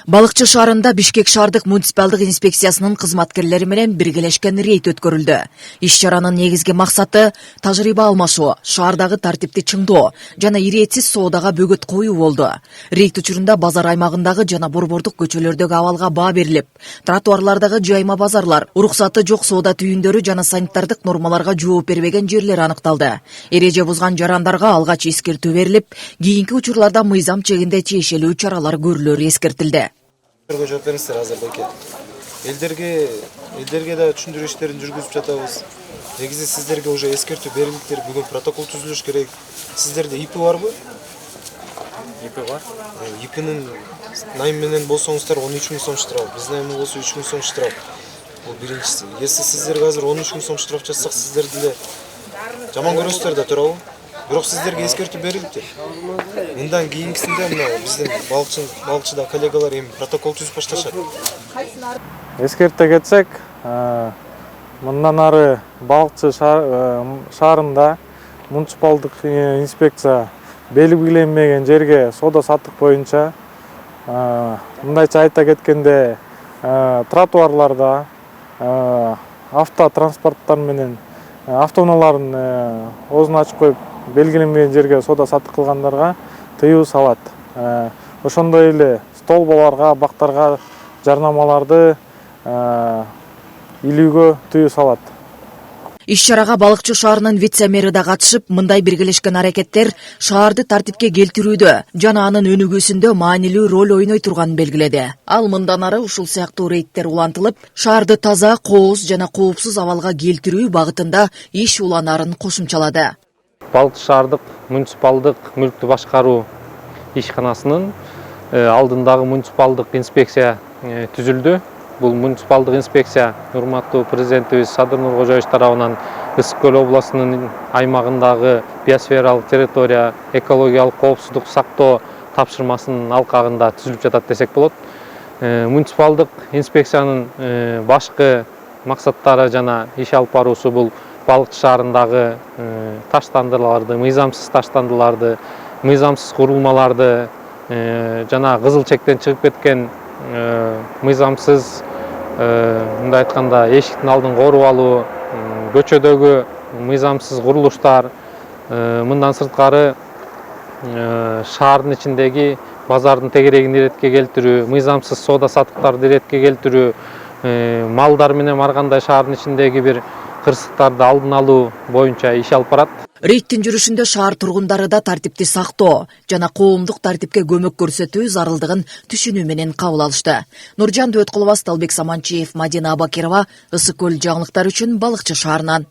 Балыкчы шаарында Бишкек шаардык муниципалдык инспекциясынын кызматкерлери менен биргелешкен рейд өткөрүлдү. Иш-чаранын негизги максаты тажрыйба алмашуу, шаардагы тартипти чыңдоо жана иретсиз соодага бөгөт коюу болду. Рейд учурунда базар аймагындагы жана борбордук көчөлөрдөгү абалга баа берилип, тротуарлардагы жайма базарлар, уруксаты жок соода түйүндөрү жана санитардык нормаларга жооп бербеген жерлер аныкталды. Эреже бузган жарандарга алгач эскертүү берилип, кийинки учурларда мыйзам чегинде тиешелүү чаралар көрүлөрү эскертилди. Жооп бериңиздер азыр беке. Элдерге да түшүндүрүү иштерин жүргүзүп жатабыз. Негизи сиздерге уже эскертүү берилиптир. Бүгүн протокол түзүлүш керек. Сиздерде ИП барбы? ИП бар. ИПнин найм менен болсоңуздар 13 000 сом штраф. Биз найм болсо 3 000 сом штраф. Бул биринчиси. Если сиздерге азыр 13 000 сом штраф жазсак, сиздер деле жаман көрөсүздөр да, туурабы? Бирок сиздерге эскертүү берилиптир. Мындан кийинкисинде мына биздин балыкчыда коллегалар эми протокол түзүп башташат. Эскерте кетсек, мындан ары балыкчы шаарында муниципалдык инспекция белгиленмеген жерге соода саттык боюнча мындайча айта кеткенде тротуарларда автотранспорттор менен автоунаалардын оозун ачып коюп белгиленмеген жерге соода саттык кылгандарга тыюу салат. Ошондой эле столболорго, бактарга жарнамаларды илүүгө тыюу салат. Иш-чарага Балыкчы шаарынын вице-мэри да катышып, мындай биргелешкен аракеттер шаарды тартипке келтирүүдө жана анын өнүгүүсүндө маанилүү роль ойной турганын белгиледи. Ал мындан ары ушул сыяктуу рейдтер улантылып, шаарды таза, кооз жана коопсуз абалга келтирүү багытында иш уланарын кошумчалады. Балыкчы шаардык муниципалдык мүлктү башкаруу ишканасынын алдындагы муниципалдык инспекция түзүлдү. Бул муниципалдык инспекция урматтуу президентибиз Садыр Нуркожоевич тарабынан Ысык Көл областынын аймагындагы биосфералык территория, экологиялык коопсуздук сактоо тапшырмасынын алкагында түзүлүп жатат десек болот. Муниципалдык инспекциянын башкы максаттары жана иш алып баруусу бул Балыкчы шаарындагы таштандыларды, мыйзамсыз таштандыларды, мыйзамсыз курулмаларды жана кызыл чектен чыгып кеткен мыйзамсыз мындай айтканда эшиктин алдын коруп алуу, көчөдөгү мыйзамсыз курулуштар, мындан сырткары шаардын ичиндеги базардын тегерегин иретке келтирүү, мыйзамсыз соода саттыктарды иретке келтирүү, малдар менен ар кандай шаардын ичиндеги бир кырсыктарды алдын алуу боюнча иш алып барат. Рейдтин жүрүшүндө шаар тургундары да тартипти сактоо жана коомдук тартипке көмөк көрсөтүү зарылдыгын түшүнүү менен кабыл алышты. Нуржан Дөөткулова, Сталбек Саманчиев, Мадина Абакирова, Ысык Көл жаңылыктары үчүн Балыкчы шаарынан.